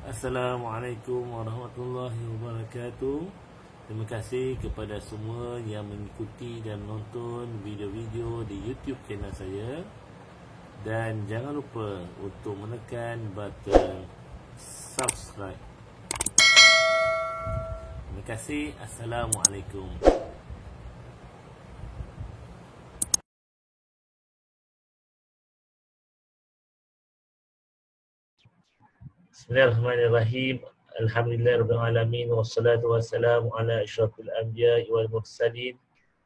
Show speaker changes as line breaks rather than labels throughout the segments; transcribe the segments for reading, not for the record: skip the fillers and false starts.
Assalamualaikum warahmatullahi wabarakatuh. Terima kasih kepada semua yang mengikuti dan menonton video-video di YouTube channel saya. Dan jangan lupa untuk menekan button subscribe. Terima kasih. Assalamualaikum. Bismillahirrahmanirrahim. Alhamdulillahirabbil alamin wassalatu wassalamu ala asyrafil anbiya'i wal mursalin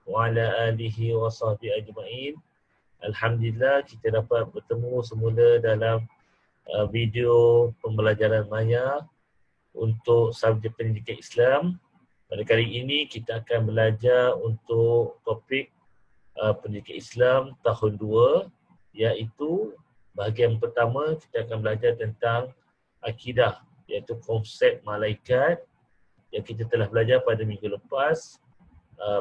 wa ala alihi wa sahbihi ajma'in. Alhamdulillah kita dapat bertemu semula dalam video pembelajaran maya untuk subjek pendidikan Islam. Pada kali ini kita akan belajar untuk topik pendidikan Islam tahun 2, iaitu bahagian pertama kita akan belajar tentang akidah, iaitu konsep malaikat yang kita telah belajar pada minggu lepas.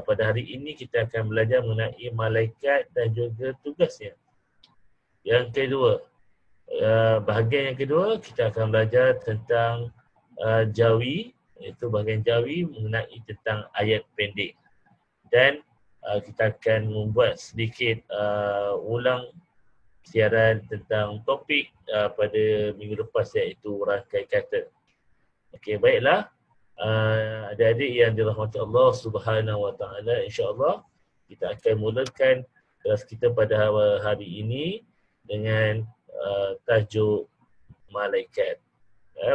Pada hari ini kita akan belajar mengenai malaikat dan juga tugasnya. Yang kedua, bahagian yang kedua kita akan belajar tentang jawi, iaitu bahagian jawi mengenai tentang ayat pendek. Dan kita akan membuat sedikit ulang siaran tentang topik pada minggu lepas, iaitu rangkai kata. Okey, baiklah. Adik-adik yang dirahmati Allah Subhanahu Wa Taala, insya-Allah kita akan mulakan kelas kita pada hari ini dengan tajuk malaikat.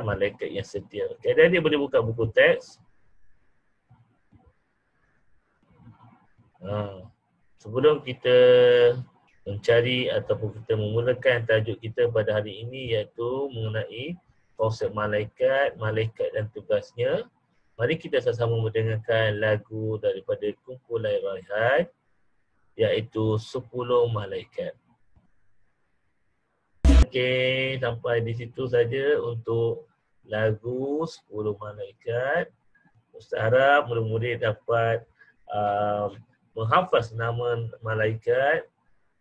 Malaikat yang setia. Okey, adik-adik boleh buka buku teks. Sebelum kita mencari ataupun kita memulakan tajuk kita pada hari ini, iaitu mengenai konsep malaikat, malaikat dan tugasnya, mari kita sama-sama mendengarkan lagu daripada kumpulan Raihan, iaitu 10 Malaikat. Okey, sampai di situ saja untuk lagu 10 Malaikat. Ustaz harap murid-murid dapat menghafaz nama malaikat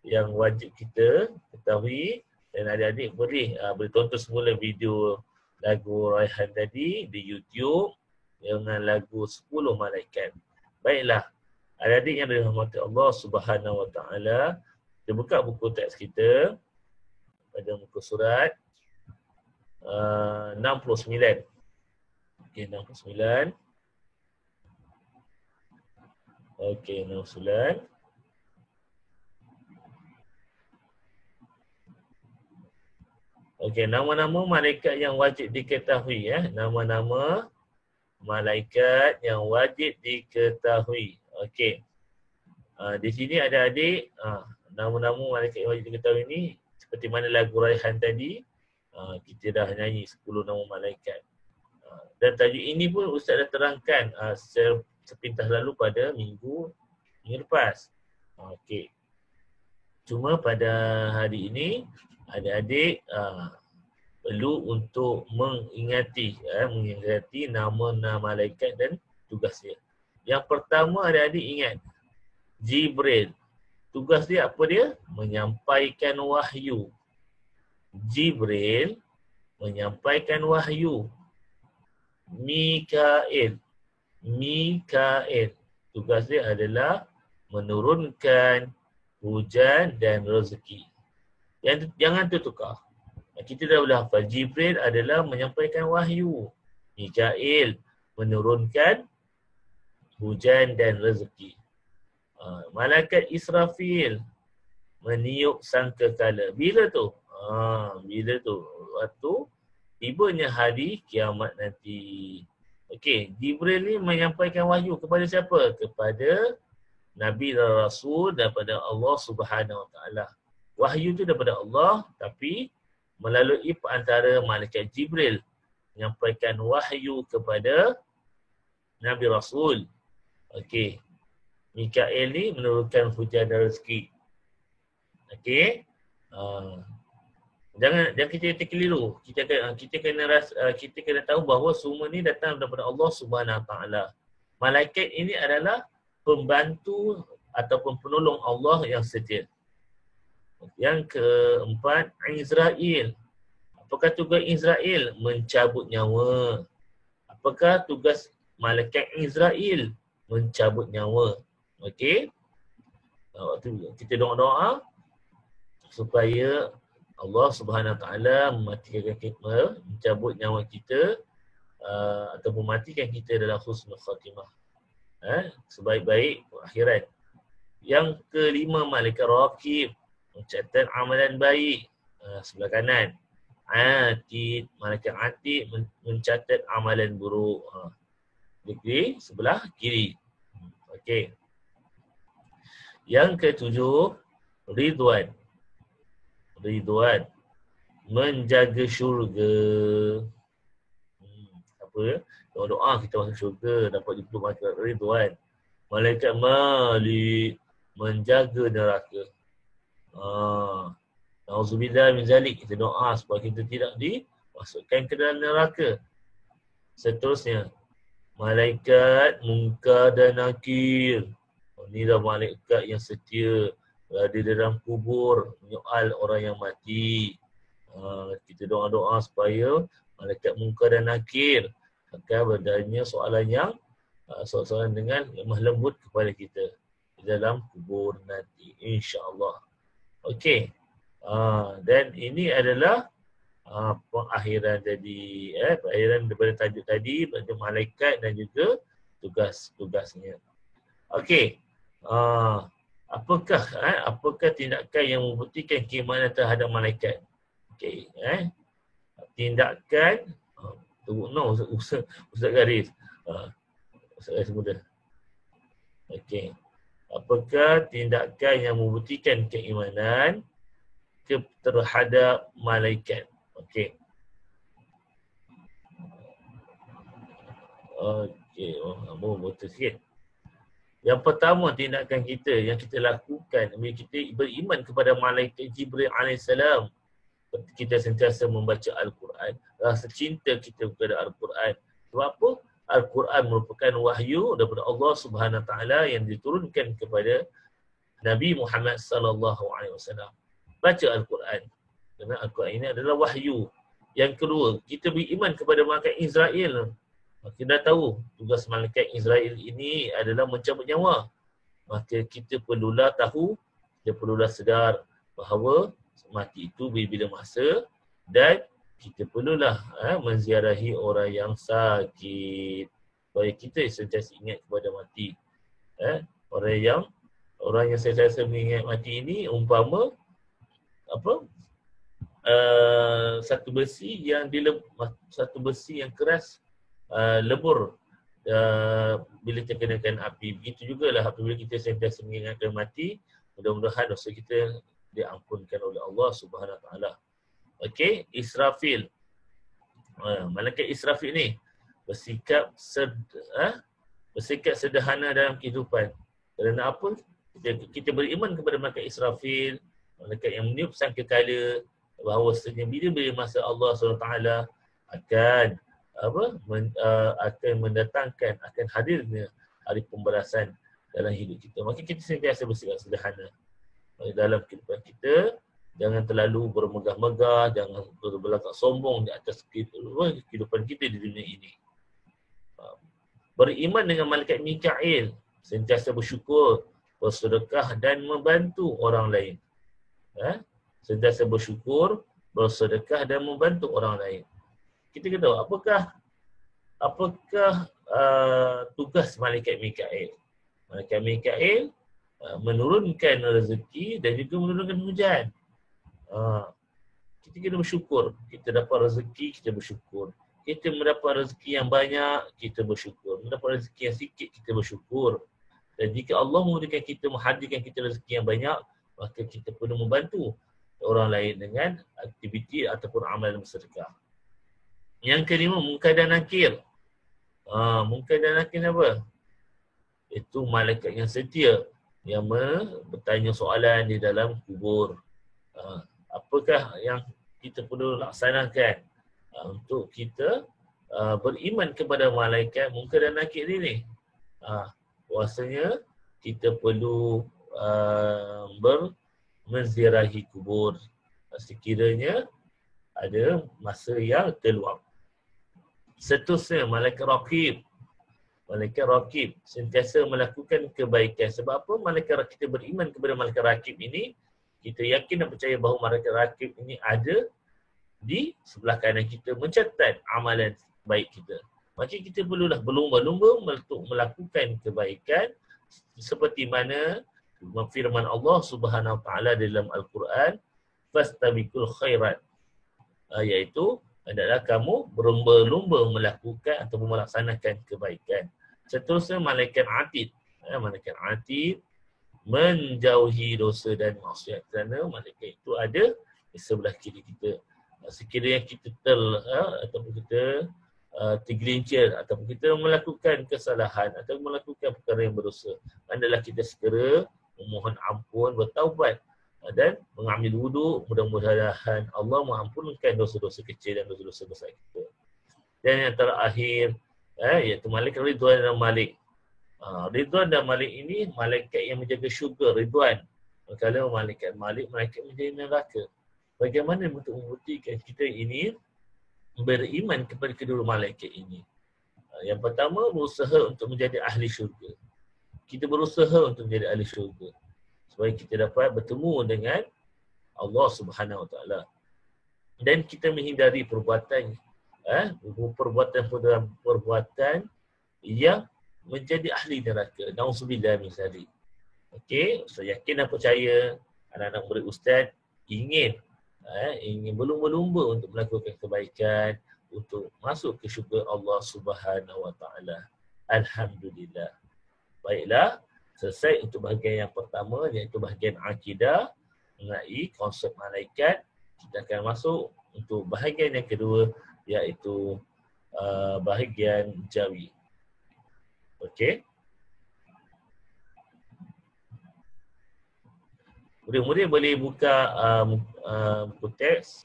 yang wajib kita ketahui, dan adik-adik boleh tonton semula video lagu Raihan tadi di YouTube dengan lagu 10 Malaikat. Baiklah, adik-adik yang dirahmati Allah Subhanahu Wa Taala, kita buka buku teks kita pada muka surat 69. Okey, 69. Okey, 69. Okey, nama-nama malaikat yang wajib diketahui, nama-nama malaikat yang wajib diketahui. Okey. Di sini ada adik nama-nama malaikat yang wajib diketahui ni seperti mana lagu Raihan tadi, kita dah nyanyi 10 nama malaikat. Dan tajuk ini pun Ustaz dah terangkan sepintas lalu pada minggu lepas. Okey. Cuma pada hari ini adik-adik perlu untuk mengingati nama-nama malaikat dan tugasnya. Yang pertama, adik-adik ingat, Jibril. Tugas dia apa dia? Menyampaikan wahyu. Jibril menyampaikan wahyu. Mikail. Tugas dia adalah menurunkan hujan dan rezeki. Jangan tertukar. Kita dah boleh hafal. Jibril adalah menyampaikan wahyu. Mikail menurunkan hujan dan rezeki. Malaikat Israfil meniup sangkakala. Bila tu? Waktu tibanya hari kiamat nanti. Okey, Jibril ni menyampaikan wahyu kepada siapa? Kepada Nabi dan Rasul daripada Allah Subhanahu Wa Taala. Wahyu itu daripada Allah, tapi melalui perantara malaikat Jibril menyampaikan wahyu kepada Nabi Rasul. Okey. Mikail ni menurunkan hujan dan rezeki. Okey. Jangan kita keliru. Kita kena tahu bahawa semua ni datang daripada Allah Subhanahu Wa Taala. Malaikat ini adalah pembantu ataupun penolong Allah yang setia. Yang keempat, Israel. Apakah tugas Israel? Mencabut nyawa. Apakah tugas malaikat Israel? Mencabut nyawa. Okey? Waktu kita doa-doa supaya Allah Subhanahu Wa Taala mematikan kita, mencabut nyawa kita atau mematikan kita dalam husnul khatimah. Sebaik-baik akhirat. Yang kelima, malaikat raqib mencatat amalan baik. Sebelah kanan. Atid, malaikat atid mencatat amalan buruk. Di sebelah kiri. Okey. Yang ketujuh, Ridwan. Ridwan menjaga syurga. Apa? Doa kita masuk syurga, dapat jumpa malaikat Ridwan. Malaikat Malik menjaga neraka. Nauzubillah min zalik. Kita doa supaya kita tidak dimasukkan ke dalam neraka. Seterusnya, malaikat Munkar dan Nakir. Inilah malaikat yang setia berada dalam kubur, menyoal orang yang mati. Kita doa-doa supaya malaikat Munkar dan Nakir akan bertanya soalan dengan lemah lembut kepada kita di dalam kubur nanti, insya-Allah. Okey. Dan ini adalah pengakhiran pengakhiran daripada tajuk tadi, pada malaikat dan juga tugas-tugasnya. Okey. Apakah tindakan yang membuktikan keimanan terhadap malaikat? Okey, tindakan Ustaz Garis. Ustaz Garis muda. Okey. Apakah tindakan yang membuktikan keimanan terhadap malaikat? Okey. Okey, betul sikit. Yang pertama, tindakan kita yang kita lakukan bila kita beriman kepada malaikat Jibril alaihissalam, kita sentiasa membaca Al-Quran, rasa cinta kita kepada Al-Quran. Sebab apa? Al-Quran merupakan wahyu daripada Allah Subhanahu Wa Taala yang diturunkan kepada Nabi Muhammad sallallahu alaihi wasallam. Baca Al-Quran. Kerana Al-Quran ini adalah wahyu. Yang kedua, kita beriman kepada malaikat Israel. Kita dah tahu tugas malaikat Israel ini adalah mencabut nyawa. Maka kita perlulah tahu, kita perlulah sedar bahawa mati itu bila masa, dan kita perlulah menziarahi orang yang sakit. Supaya kita sentiasa ingat kepada mati. Orang yang sentiasa mengingat mati ini umpama satu besi yang keras lebur bila terkenakan api. Begitu jugalah apabila kita sentiasa mengingatkan mati, mudah-mudahan dosa kita diampunkan oleh Allah Subhanahu Wa Taala. Okey, Israfil. Malaikat Israfil ni bersikap sederhana dalam kehidupan. Kerana apa? Kita beriman kepada malaikat Israfil, malaikat yang meniup sangkakala, bahawasanya bila masa Allah SWT akan mendatangkan, akan hadirnya hari pembalasan dalam hidup kita. Maka kita sentiasa bersikap sederhana dalam kehidupan kita. Jangan terlalu bermegah-megah, jangan berlagak sombong di atas kehidupan kita di dunia ini. Beriman dengan malaikat Mikail, sentiasa bersyukur, bersedekah dan membantu orang lain. Sentiasa bersyukur, bersedekah dan membantu orang lain. Kita kata apakah tugas malaikat Mikail? Malaikat Mikail menurunkan rezeki dan juga menurunkan hujan. Kita kena bersyukur. Kita dapat rezeki, kita bersyukur. Kita mendapat rezeki yang banyak, kita bersyukur. Mendapat rezeki yang sikit, kita bersyukur. Dan jika Allah memudahkan kita, menghadirkan kita rezeki yang banyak, maka kita perlu membantu orang lain dengan aktiviti ataupun amalan bersedekah. Yang kelima, Munkar dan Nakir. Munkar dan Nakir apa? Itu malaikat yang setia, yang bertanya soalan di dalam kubur. Apakah yang kita perlu laksanakan untuk kita beriman kepada malaikat Munkar dan Nakir ini? Bahasanya kita perlu menziarahi kubur. Sekiranya ada masa yang terluang. Seterusnya, malaikat raqib. Malaikat raqib sentiasa melakukan kebaikan. Sebab apa? Kita beriman kepada malaikat raqib ini, kita yakin dan percaya bahawa malaikat raqib ini ada di sebelah kanan kita mencatat amalan baik kita. Maka kita perlulah berlumba-lumba untuk melakukan kebaikan seperti mana firman Allah Subhanahu Wa Taala dalam Al-Quran, fastabiqul khairat, iaitu adalah kamu berlumba-lumba melakukan atau melaksanakan kebaikan. Seterusnya malaikat atid. Malaikat atid menjauhi dosa dan maksiat, kerana malaikat itu ada di sebelah kiri kita. Sekiranya kita ataupun kita tergelincir ataupun kita melakukan kesalahan atau melakukan perkara yang berdosa, hendaklah kita segera memohon ampun, bertaubat dan mengambil wuduk. Mudah-mudahan Allah mengampunkan dosa-dosa kecil dan dosa-dosa besar kita. Dan yang terakhir, iaitu malaikat Ridwan dan Malik. Ridwan dan Malik ini malaikat yang menjaga syurga, Ridwan. Kalau malaikat Malik, malaikat menjaga neraka. Bagaimana untuk membuktikan kita ini beriman kepada kedua malaikat ini? Yang pertama, berusaha untuk menjadi ahli syurga. Kita berusaha untuk menjadi ahli syurga supaya kita dapat bertemu dengan Allah Subhanahu Wa Taala. Dan kita menghindari perbuatan yang menjadi ahli neraka. Nauzubillah min zalik. Okey, saya yakin dan percaya anak-anak murid ustaz ingin berlumba-lumba untuk melakukan kebaikan, untuk masuk ke syurga Allah Subhanahu Wa Taala. Alhamdulillah. Baiklah, selesai untuk bahagian yang pertama, iaitu bahagian akidah mengenai konsep malaikat. Kita akan masuk untuk bahagian yang kedua, iaitu bahagian jawi. Okey. Murid-murid boleh buka buku teks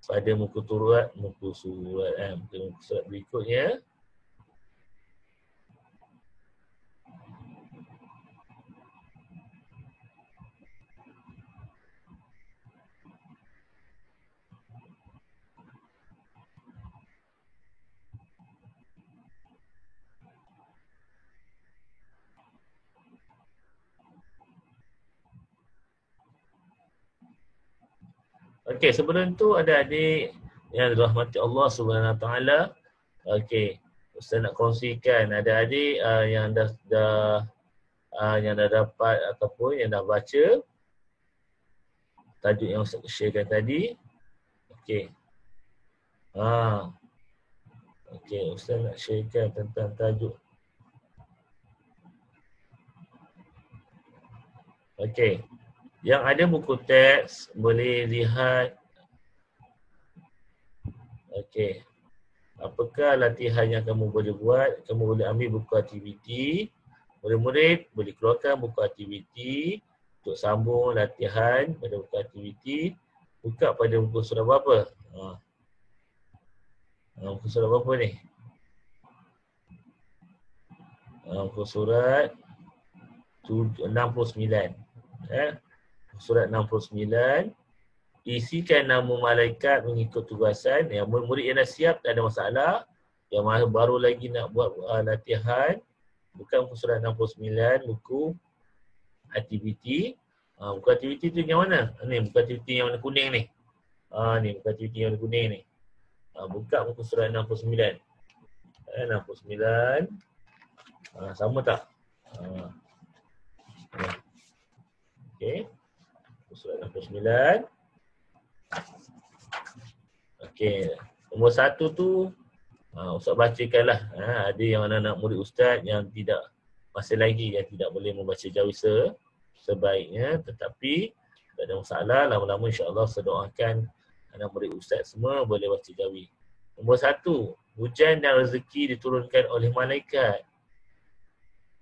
pada muka surat berikutnya. Okey, sebelum tu ada adik yang dirahmati Allah Subhanahu Wa Taala. Okey, Ustaz nak kongsikan ada adik yang dah dapat ataupun yang dah baca tajuk yang Ustaz sharekan tadi. Okey. Okey, Ustaz nak sharekan tentang tajuk. Okey. Yang ada buku teks boleh lihat. Okey. Apakah latihan yang kamu boleh buat? Kamu boleh ambil buku aktiviti. Murid-murid boleh keluarkan buku aktiviti untuk sambung latihan pada buku aktiviti. Buka pada buku surah berapa? Buku surah berapa ni? Buku surat 69. Surat 69, isikan nama malaikat mengikut tugasan. Yang murid-murid yang dah siap tak ada masalah. Yang baru lagi nak buat latihan, bukan buku surat 69, buku aktiviti. Buku aktiviti tu yang mana? Ni buku aktiviti yang warna kuning ni. Ni buku aktiviti yang warna kuning ni. Buka buku surat 69. 69. Sama tak? Okey. Surat 69. Okey. Nombor 1 tu Ustaz bacakanlah. Ada yang anak-anak murid Ustaz yang masih lagi tidak boleh membaca jawisa sebaiknya, tetapi tak ada masalah. Lama-lama insya-Allah saya doakan anak murid Ustaz semua boleh baca jawi. Nombor 1, hujan dan rezeki diturunkan oleh malaikat.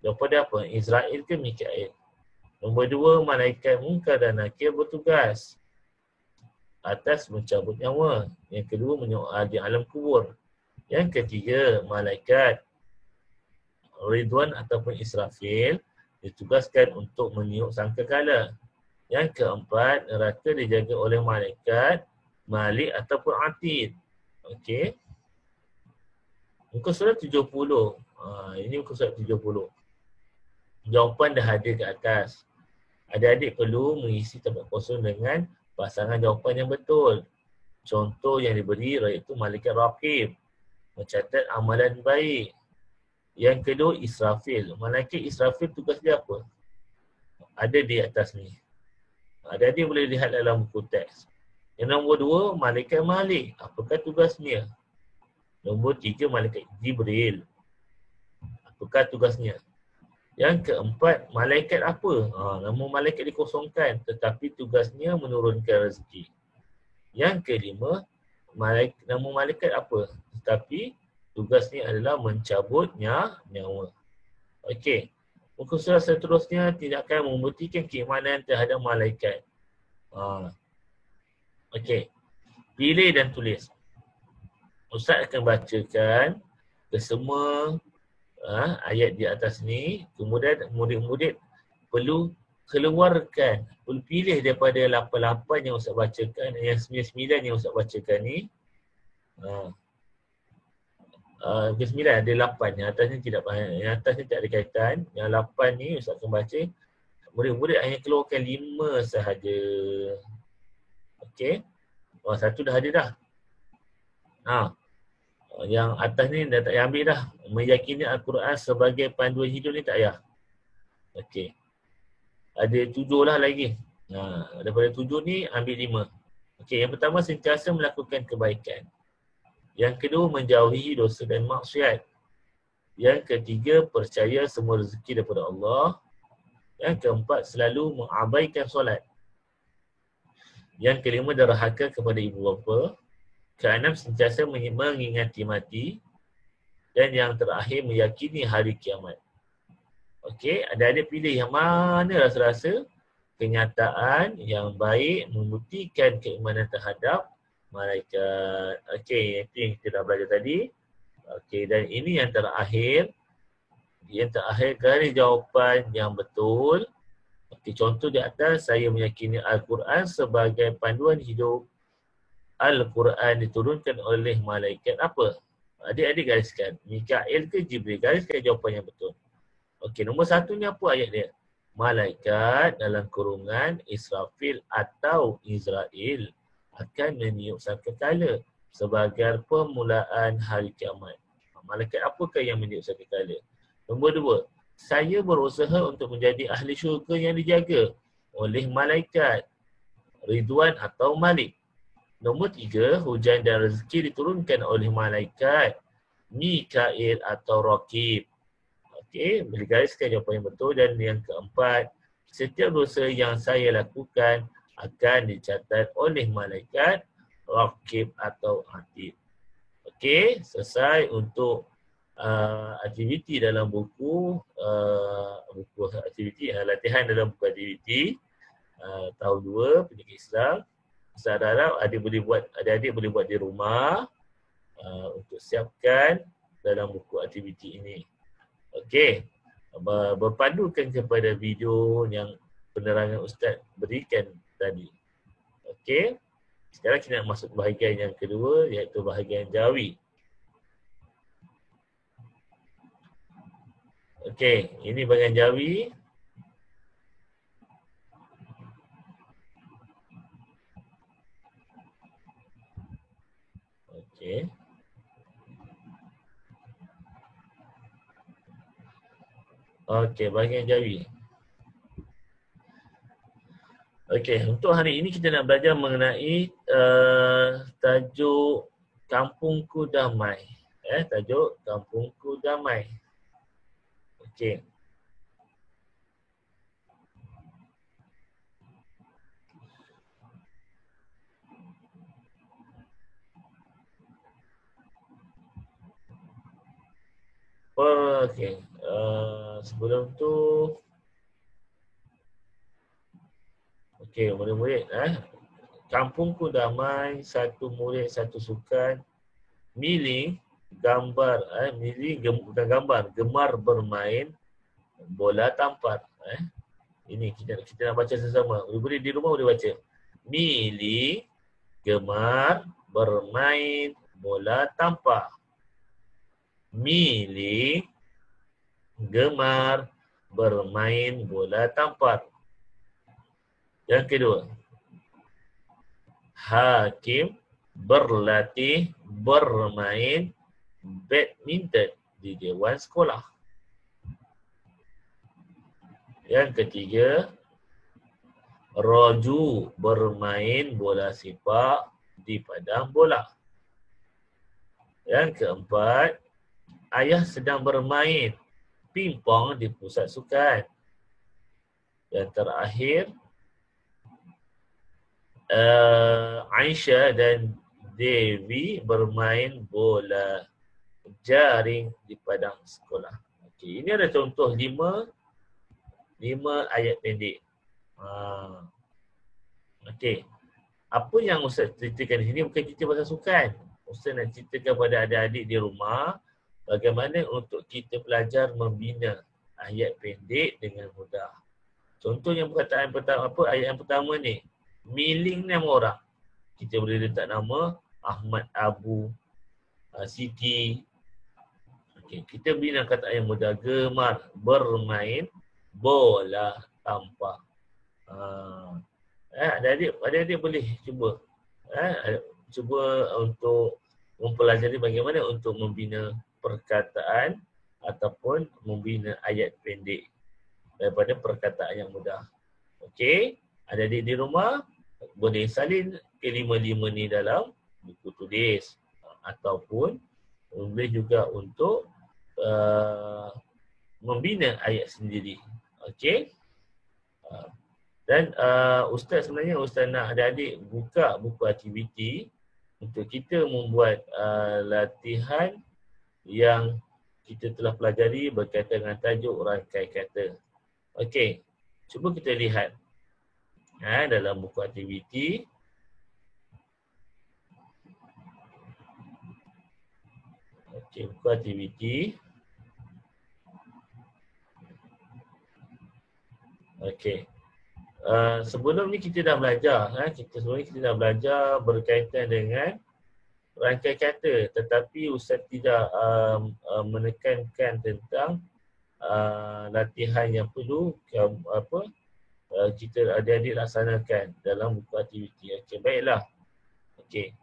Daripada apa? Israel ke Mikail? Nombor 2, malaikat Munkar dan Nakir bertugas atas mencabut nyawa. Yang kedua, menyoal di alam kubur. Yang ketiga, malaikat Ridwan ataupun Israfil ditugaskan untuk meniup sangkakala. Yang keempat, neraka dijaga oleh malaikat Malik ataupun Atid. Okey. Muka surat 70. Ini muka surat 70. Jawapan dah ada ke atas. Adik-adik perlu mengisi tempat kosong dengan pasangan jawapan yang betul. Contoh yang diberi iaitu malaikat raqib, mencatat amalan baik. Yang kedua, Israfil. Malaikat Israfil tugas dia apa? Ada di atas ni. Adik-adik boleh lihat dalam buku teks. Yang nombor 2, malaikat Malik. Apakah tugasnya? Nombor 3, malaikat Jibril. Apakah tugasnya? Yang keempat, malaikat apa? Nama malaikat dikosongkan tetapi tugasnya menurunkan rezeki. Yang kelima, nama malaikat apa? Tetapi tugasnya adalah mencabut nyawa. Okey. Muka surat seterusnya tindakan membuktikan keimanan terhadap malaikat. Okey. Pilih dan tulis. Ustaz akan bacakan ke semua ayat di atas ni. Kemudian murid-murid perlu keluarkan, perlu pilih daripada 8 yang Ustaz bacakan, yang 9 yang Ustaz bacakan ni. Ke 9 ada 8, yang atas ni tidak, yang atas ni tak ada kaitan. Yang 8 ni Ustaz akan baca. Murid-murid hanya keluarkan 5 sahaja. Okey. Satu dah ada dah. Yang atas ni dah tak payah ambil dah. Meyakini Al-Quran sebagai panduan hidup ni tak payah. Okey. Ada 7 lah lagi. Daripada 7 ni ambil 5. Okey, yang pertama sentiasa melakukan kebaikan. Yang kedua menjauhi dosa dan maksiat. Yang ketiga percaya semua rezeki daripada Allah. Yang keempat selalu mengabaikan solat. Yang kelima derhaka kepada ibu bapa. Keenam sentiasa mengingati mati. Dan yang terakhir meyakini hari kiamat. Okey, adik-adik pilih yang mana rasa-rasa kenyataan yang baik membuktikan keimanan terhadap malaikat. Okey, itu yang kita dah belajar tadi. Okey, dan ini yang terakhir. Yang terakhir garis jawapan yang betul. Okey, contoh di atas, saya meyakini Al-Quran sebagai panduan hidup. Al-Quran diturunkan oleh malaikat apa? Adik-adik gariskan. Mikail ke Jibril? Gariskan jawapan yang betul. Okey, nombor 1 ni apa ayat dia? Malaikat dalam kurungan Israfil atau Israel akan meniup sangkakala sebagai permulaan hari kiamat. Malaikat apakah yang meniup sangkakala? Nombor 2, saya berusaha untuk menjadi ahli syurga yang dijaga oleh malaikat Ridwan atau Malik. Nombor 3, hujan dan rezeki diturunkan oleh malaikat Mikail atau Raqib. Okey, boleh gariskan jawapan yang betul. Dan yang keempat, setiap dosa yang saya lakukan akan dicatat oleh malaikat Raqib atau Atid. Okey, selesai untuk aktiviti dalam buku aktiviti, latihan dalam buku aktiviti tahun 2 Pendidikan Islam. Saya harap adik-adik boleh buat di rumah untuk siapkan dalam buku aktiviti ini. Okey, berpandukan kepada video yang penerangan Ustaz berikan tadi. Okey, sekarang kita nak masuk bahagian yang kedua, iaitu bahagian jawi. Okey, ini bahagian jawi. Okey. Okey, bahagian jawi. Okey, untuk hari ini kita nak belajar mengenai tajuk Kampungku Damai. Tajuk Kampungku Damai. Okey. Okey. Sebelum tu, okey, murid-murid, Kampungku Damai, satu murid, satu sukan, milih gambar, bukan gambar, gemar bermain bola tampar. Ini kita nak baca sesama. Murid-murid di rumah boleh baca. Milih gemar bermain bola tampar. Milik gemar bermain bola tampar. Yang kedua, Hakim berlatih bermain badminton di dewan sekolah. Yang ketiga, Roju bermain bola sepak di padang bola. Yang keempat, Ayah sedang bermain pingpong di pusat sukan. Yang terakhir, Aisyah dan Devi bermain bola jaring di padang sekolah. Okey, ini ada contoh 5 ayat pendek. Okey. Apa yang Ustaz ceritakan di sini bukan cerita pasal sukan. Ustaz nak ceritakan pada adik-adik di rumah bagaimana untuk kita belajar membina ayat pendek dengan mudah. Contoh yang perkataan pertama, ayat yang pertama ni, miling nama orang. Kita boleh letak nama Ahmad, Abu, Siti. Okay. Kita bina kata yang mudah. Gemar bermain bola tampar. Adik-adik boleh cuba. Cuba untuk mempelajari bagaimana untuk membina perkataan ataupun membina ayat pendek daripada perkataan yang mudah. Okey, adik-adik di rumah boleh salin kelima-lima ni dalam buku tulis ataupun boleh juga untuk membina ayat sendiri. Okey. Dan Ustaz sebenarnya Ustaz nak adik-adik buka buku aktiviti untuk kita membuat latihan yang kita telah pelajari berkaitan dengan tajuk rangkai kata. Okey, cuba kita lihat dalam buku aktiviti. Okey, buku aktiviti. Okey. Sebelum ni kita dah belajar, kita dah belajar berkaitan dengan rangkai kata, tetapi Ustaz tidak menekankan tentang latihan yang perlu kita adik-adik laksanakan dalam buku aktiviti. Okey, baiklah. Okey.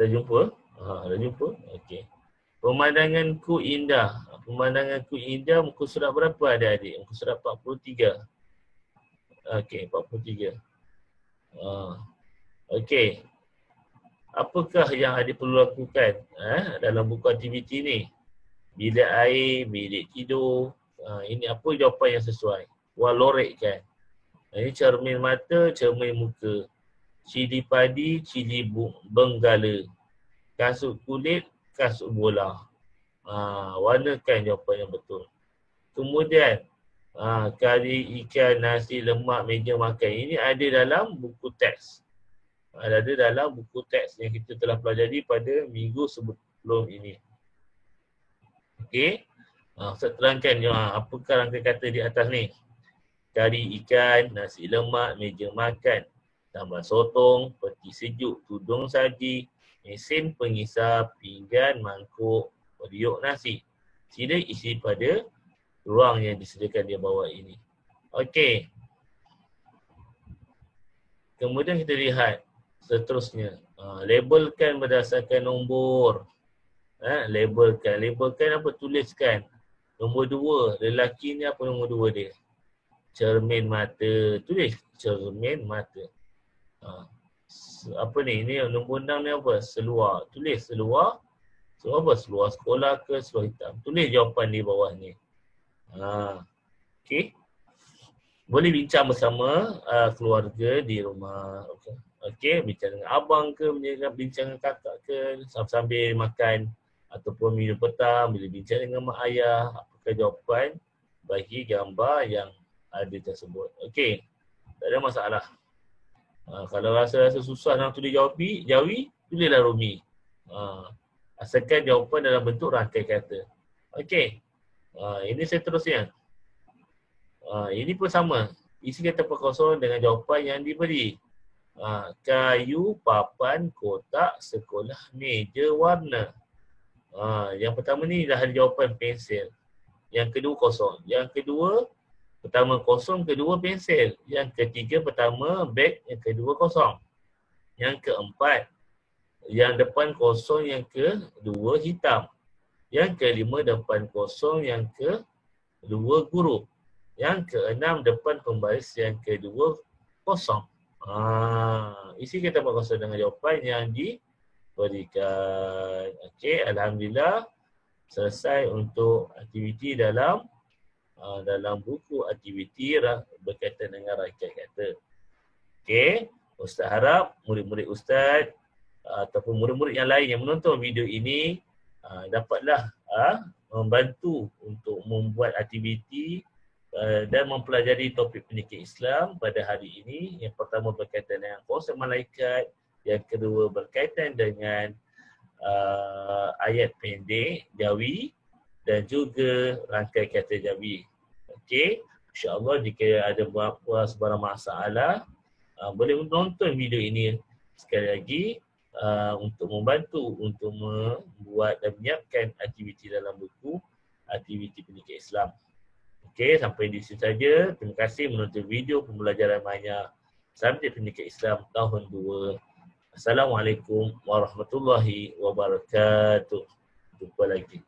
Dah jumpa? Dah jumpa? Okey. Pemandanganku indah. Pemandanganku indah, muka surat berapa adik-adik? Muka surat 43. Okey, 43. Okey. Apakah yang adik perlu lakukan dalam buku aktiviti ni? Bilik air, bilik tidur. Ini apa jawapan yang sesuai? Walorek kan? Ini cermin mata, cermin muka. Cili padi, cili benggala. Kasut kulit, kasut bola. Warnakan jawapan yang betul. Kemudian, kari ikan, nasi, lemak, meja makan. Ini ada dalam buku teks. Ada dalam buku teks yang kita telah pelajari pada minggu sebelum ini. Okey. Saya terangkan apakah rangkai kata di atas ni. Kari ikan, nasi lemak, meja makan. Tambah sotong, peti sejuk, tudung saji, mesin pengisap, pinggan, mangkuk, periuk nasi. Sila isi pada ruang yang disediakan di bawah ini. Okey. Kemudian kita lihat seterusnya. Labelkan berdasarkan nombor. Labelkan. Labelkan apa? Tuliskan. Nombor 2. Lelaki ni apa nombor 2 dia? Cermin mata. Tulis cermin mata. Apa ni? Ini nombor 6 ni apa? Seluar. Tulis seluar. Seluar apa? Seluar sekolah ke seluar hitam? Tulis jawapan di bawah ni. Okey. Boleh bincang bersama keluarga di rumah. Okey, bincang dengan abang ke, bincang dengan kakak ke, sambil makan ataupun minum petang, bila bincang dengan mak ayah, apakah jawapan bagi gambar yang ada tersebut. Okey, tak ada masalah. Kalau rasa susah nak tulis jawi, tulislah Rumi. Asalkan jawapan dalam bentuk rangkai kata. Okey, ini seterusnya. Ini pun sama. Isi kata perkosongan dengan jawapan yang diberi. Kayu, papan, kotak, sekolah, meja, warna. Yang pertama ni dah ada jawapan pensel. Yang kedua kosong. Yang kedua, pertama kosong, kedua pensel. Yang ketiga pertama beg, yang kedua kosong. Yang keempat, yang depan kosong, yang kedua hitam. Yang kelima depan kosong, yang kedua huruf. Yang keenam depan pembaris, yang kedua kosong. Isi kita kosong dengan jawapan yang diberikan. Okey, alhamdulillah selesai untuk aktiviti dalam buku aktiviti berkaitan dengan rangkaian kata. Okey, Ustaz harap murid-murid Ustaz ataupun murid-murid yang lain yang menonton video ini dapatlah membantu untuk membuat aktiviti dan mempelajari topik pendidikan Islam pada hari ini. Yang pertama berkaitan dengan kuasa malaikat, yang kedua berkaitan dengan ayat pendek Jawi dan juga rangkai kata Jawi. Okey, insya-Allah jika ada sebarang masalah boleh menonton video ini sekali lagi untuk membantu untuk membuat dan menyiapkan aktiviti dalam buku aktiviti pendidikan Islam. Okey, sampai di sini saja. Terima kasih menonton video pembelajaran Maya Subjek Pendidikan Islam tahun 2. Assalamualaikum warahmatullahi wabarakatuh. Jumpa lagi.